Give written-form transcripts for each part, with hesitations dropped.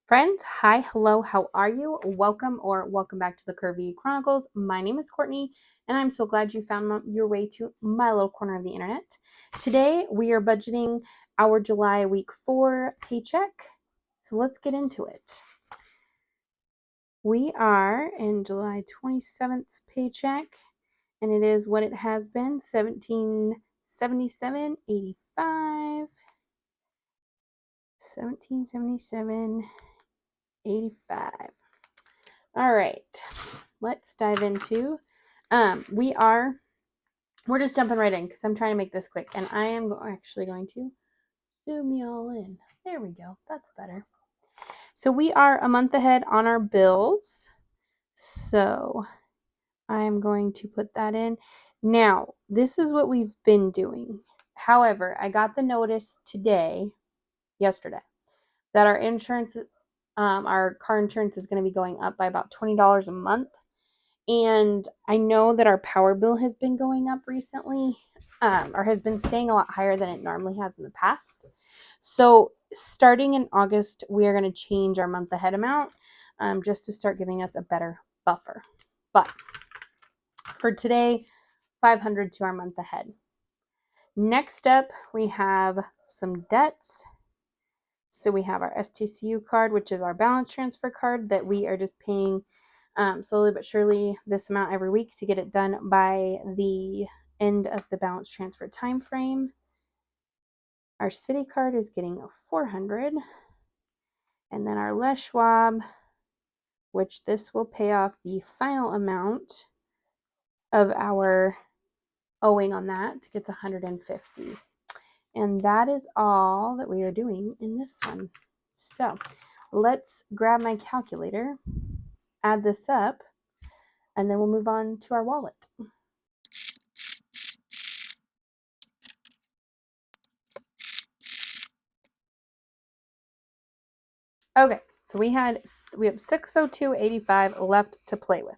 Friends, hi, hello, how are you? Welcome back to the Curvy E Chronicles. My name is Courtney, and I'm so glad you found your way to my little corner of the internet. Today, we are budgeting our July week 4 paycheck. So let's get into it. We are in July 27th paycheck, and it is what it has been, $1777.85. $1777.85. All right, let's dive into. We're just jumping right in because I'm trying to make this quick, and I am actually going to zoom you all in. There we go. That's better. So we are a month ahead on our bills. So I'm going to put that in. Now, this is what we've been doing. However, I got the notice yesterday, that our insurance, our car insurance is going to be going up by about $20 a month. And I know that our power bill has been going up recently, or has been staying a lot higher than it normally has in the past. So starting in August, we are going to change our month ahead amount, just to start giving us a better buffer. But for today, $500 to our month ahead. Next up, we have some debts. So we have our STCU card, which is our balance transfer card that we are just paying slowly but surely this amount every week to get it done by the end of the balance transfer time frame. Our city card is getting a $400, and then our Les Schwab, which this will pay off the final amount of our owing on that, gets $150. And that is all that we are doing in this one. So let's grab my calculator, add this up, and then we'll move on to our wallet. Okay, so we have $602.85 left to play with.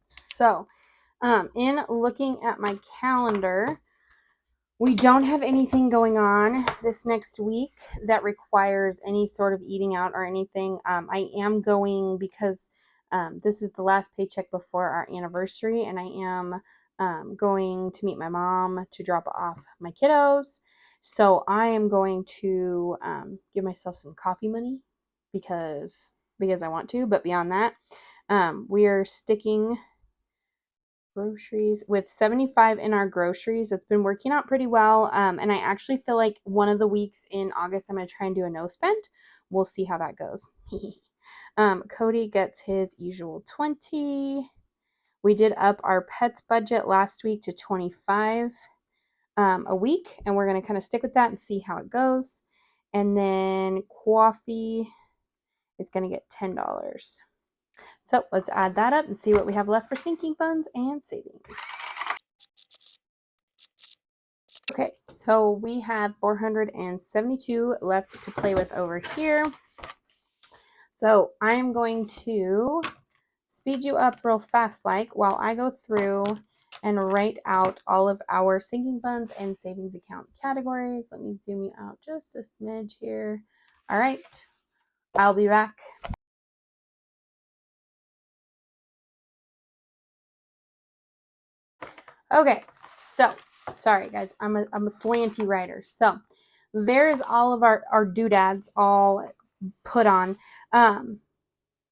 So, in looking at my calendar, we don't have anything going on this next week that requires any sort of eating out or anything. I am going because this is the last paycheck before our anniversary, and I am going to meet my mom to drop off my kiddos. So I am going to give myself some coffee money because I want to. But beyond that, we are sticking groceries with 75 in our groceries. It's been working out pretty well. And I actually feel like one of the weeks in August, I'm going to try and do a no spend. We'll see how that goes. Cody gets his usual 20. We did up our pets budget last week to 25 a week, and we're going to kind of stick with that and see how it goes. And then coffee is going to get $10. So let's add that up and see what we have left for sinking funds and savings. Okay, so we have 472 left to play with over here. So I am going to speed you up real fast while I go through and write out all of our sinking funds and savings account categories. Let me zoom you out just a smidge here. All right, I'll be back. Okay, so sorry guys, I'm a slanty writer. So there's all of our doodads all put on. I'm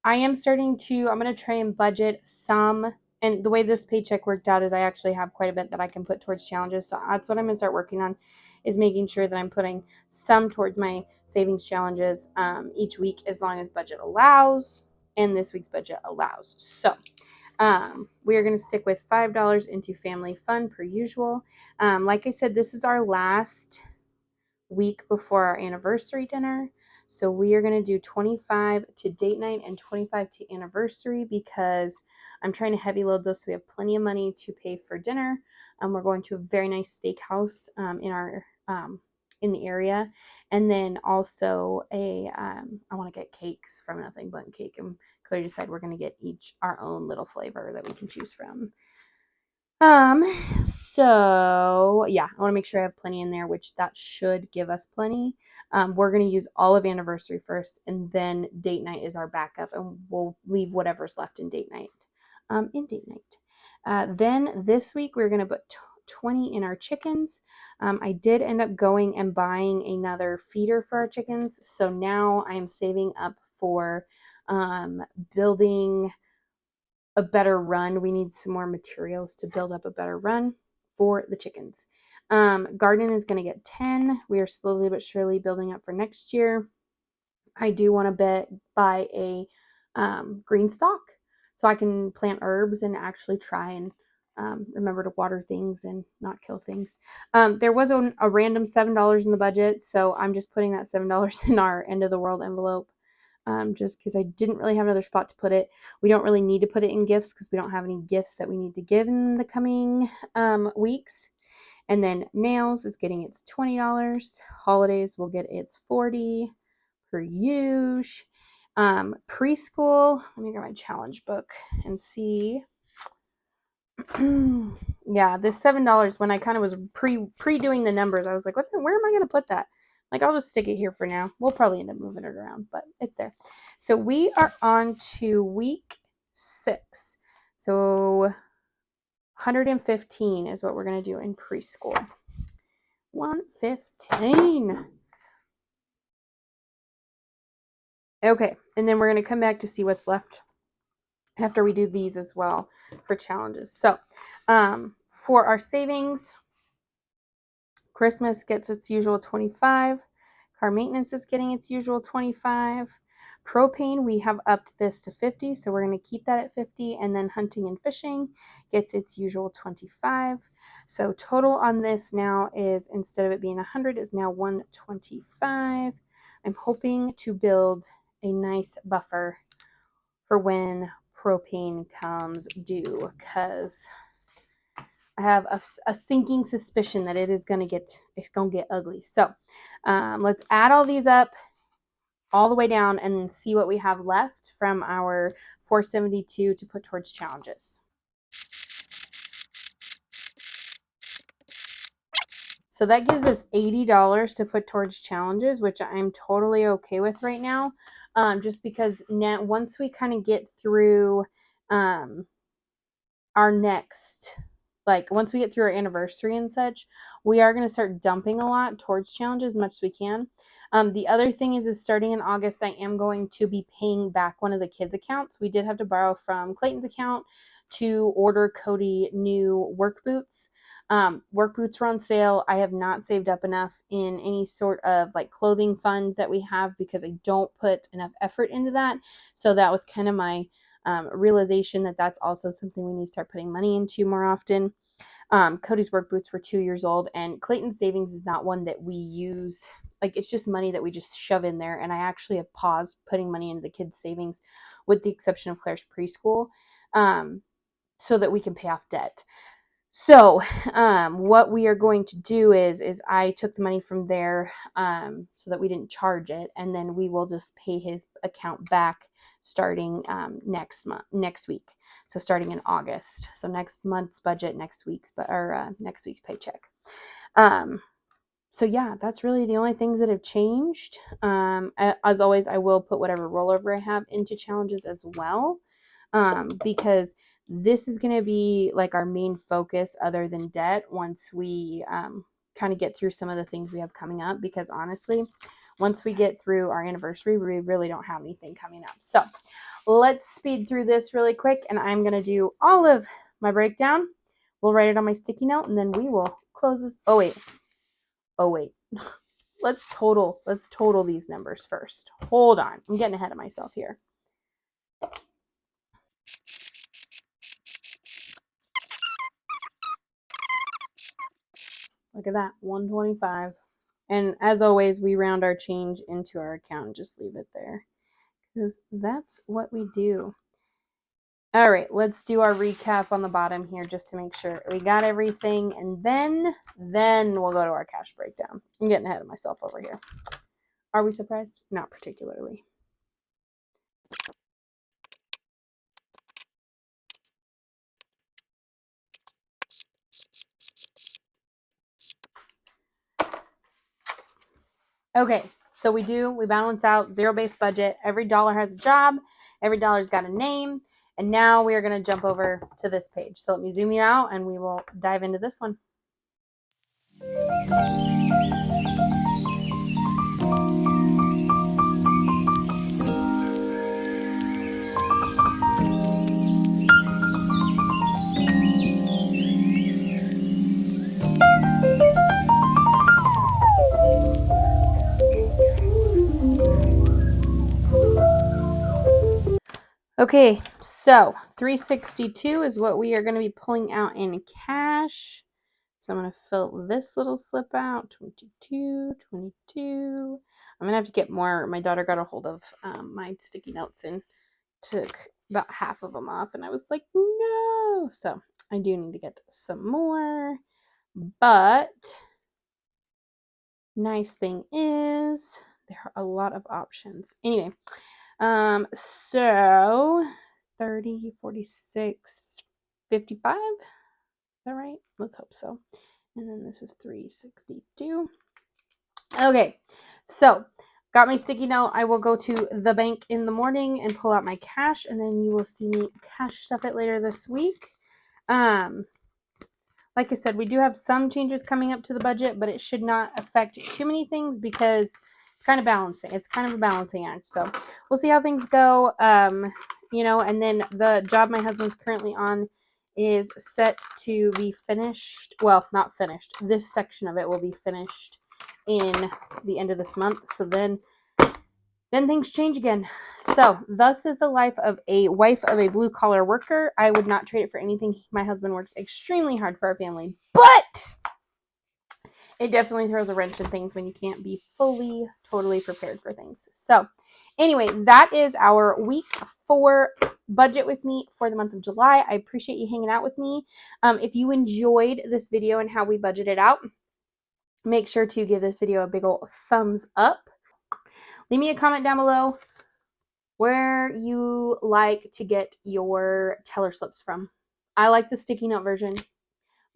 going to try and budget some, and the way this paycheck worked out is I actually have quite a bit that I can put towards challenges. So that's what I'm going to start working on, is making sure that I'm putting some towards my savings challenges each week, as long as budget allows, and this week's budget allows. So we are going to stick with $5 into family fun per usual. Like I said, this is our last week before our anniversary dinner. So we are going to do 25 to date night and 25 to anniversary, because I'm trying to heavy load those so we have plenty of money to pay for dinner. We're going to a very nice steakhouse in the area, and then also I want to get cakes from Nothing But Cake, and Cody decided we're going to get each our own little flavor that we can choose from. So yeah, I want to make sure I have plenty in there, which that should give us plenty. We're going to use all of anniversary first, and then date night is our backup, and we'll leave whatever's left in date night. Then this week we're going to put 20 in our chickens. I did end up going and buying another feeder for our chickens, so now I am saving up for building a better run. We need some more materials to build up a better run for the chickens. Garden is going to get 10. We are slowly but surely building up for next year. I do want to buy a green stalk so I can plant herbs and actually try and remember to water things and not kill things. There was a random $7 in the budget, so I'm just putting that $7 in our end of the world envelope. Just because I didn't really have another spot to put it. We don't really need to put it in gifts because we don't have any gifts that we need to give in the coming weeks. And then nails is getting its $20. Holidays will get its $40 per use. Preschool, let me get my challenge book and see. Yeah, this $7, when I kind of was pre-doing the numbers, I was like, where am I going to put that? Like, I'll just stick it here for now. We'll probably end up moving it around, but it's there. So we are on to week 6. So 115 is what we're going to do in preschool. 115. Okay, and then we're going to come back to see what's left after we do these as well for challenges. So for our savings, Christmas gets its usual 25. Car maintenance is getting its usual 25. Propane, we have upped this to 50, so we're going to keep that at 50. And then hunting and fishing gets its usual 25. So total on this now is, instead of it being 100, is now 125. I'm hoping to build a nice buffer for when propane comes due, because I have a sinking suspicion that it's gonna get ugly. So let's add all these up all the way down and see what we have left from our 472 to put towards challenges. So that gives us $80 to put towards challenges, which I'm totally okay with right now. Just because now, once we kind of get through our next, like once we get through our anniversary and such, we are going to start dumping a lot towards challenges as much as we can. The other thing is starting in August, I am going to be paying back one of the kids' accounts. We did have to borrow from Clayton's account to order Cody new work boots. Work boots were on sale. I have not saved up enough in any sort of like clothing fund that we have because I don't put enough effort into that. So that was kind of my realization that that's also something we need to start putting money into more often. Cody's work boots were 2 years old, and Clayton's savings is not one that we use. Like, it's just money that we just shove in there. And I actually have paused putting money into the kids' savings, with the exception of Claire's preschool, so that we can pay off debt. So what we are going to do is I took the money from there so that we didn't charge it, and then we will just pay his account back starting next week. So starting in August. So next month's budget, next week's paycheck. So yeah, that's really the only things that have changed. As always, I will put whatever rollover I have into challenges as well, because this is going to be like our main focus other than debt once we kind of get through some of the things we have coming up, because honestly, once we get through our anniversary, we really don't have anything coming up. So let's speed through this really quick, and I'm going to do all of my breakdown. We'll write it on my sticky note, and then we will close this. Oh wait. Let's total these numbers first. Hold on. I'm getting ahead of myself here. Look at that, 125. And as always, we round our change into our account and just leave it there, because that's what we do. All right, let's do our recap on the bottom here just to make sure we got everything, and then we'll go to our cash breakdown. I'm getting ahead of myself over here. Are we surprised? Not particularly. Okay, so we balance out zero-based budget. Every dollar has a job. Every dollar's got a name. And now we are going to jump over to this page. So let me zoom you out and we will dive into this one. Okay, so $362 is what we are going to be pulling out in cash. So I'm going to fill this little slip out, 22, 22. I'm going to have to get more. My daughter got a hold of my sticky notes and took about half of them off. And I was like, no. So I do need to get some more. But nice thing is there are a lot of options. Anyway, so 30, 46, 55. Is that right? Let's hope so. And then this is 362. Okay, so got my sticky note. I will go to the bank in the morning and pull out my cash, and then you will see me cash stuff it later this week. Like I said, we do have some changes coming up to the budget, but it should not affect too many things because it's kind of balancing. It's kind of a balancing act. So we'll see how things go. And then the job my husband's currently on is set to be finished. Well, not finished. This section of it will be finished in the end of this month. So then things change again. So thus is the life of a wife of a blue collar worker. I would not trade it for anything. My husband works extremely hard for our family, but it definitely throws a wrench in things when you can't be fully, totally prepared for things. So anyway, that is our week 4 budget with me for the month of July. I appreciate you hanging out with me. If you enjoyed this video and how we budgeted out, make sure to give this video a big old thumbs up. Leave me a comment down below where you like to get your teller slips from. I like the sticky note version,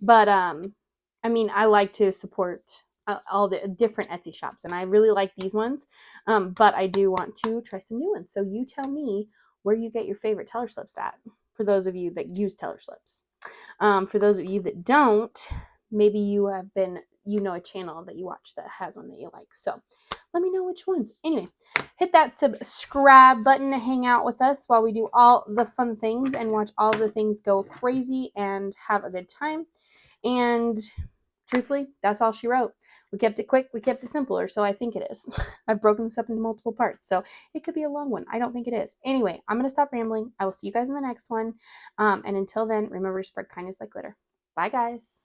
but I like to support all the different Etsy shops, and I really like these ones, but I do want to try some new ones. So you tell me where you get your favorite teller slips at, for those of you that use teller slips. For those of you that don't, maybe you have been, a channel that you watch that has one that you like. So let me know which ones. Anyway, hit that subscribe button to hang out with us while we do all the fun things and watch all the things go crazy and have a good time. And truthfully, that's all she wrote. We kept it quick. We kept it simpler. So I think it is. I've broken this up into multiple parts. So it could be a long one. I don't think it is. Anyway, I'm going to stop rambling. I will see you guys in the next one. And until then, remember to spread kindness like glitter. Bye, guys.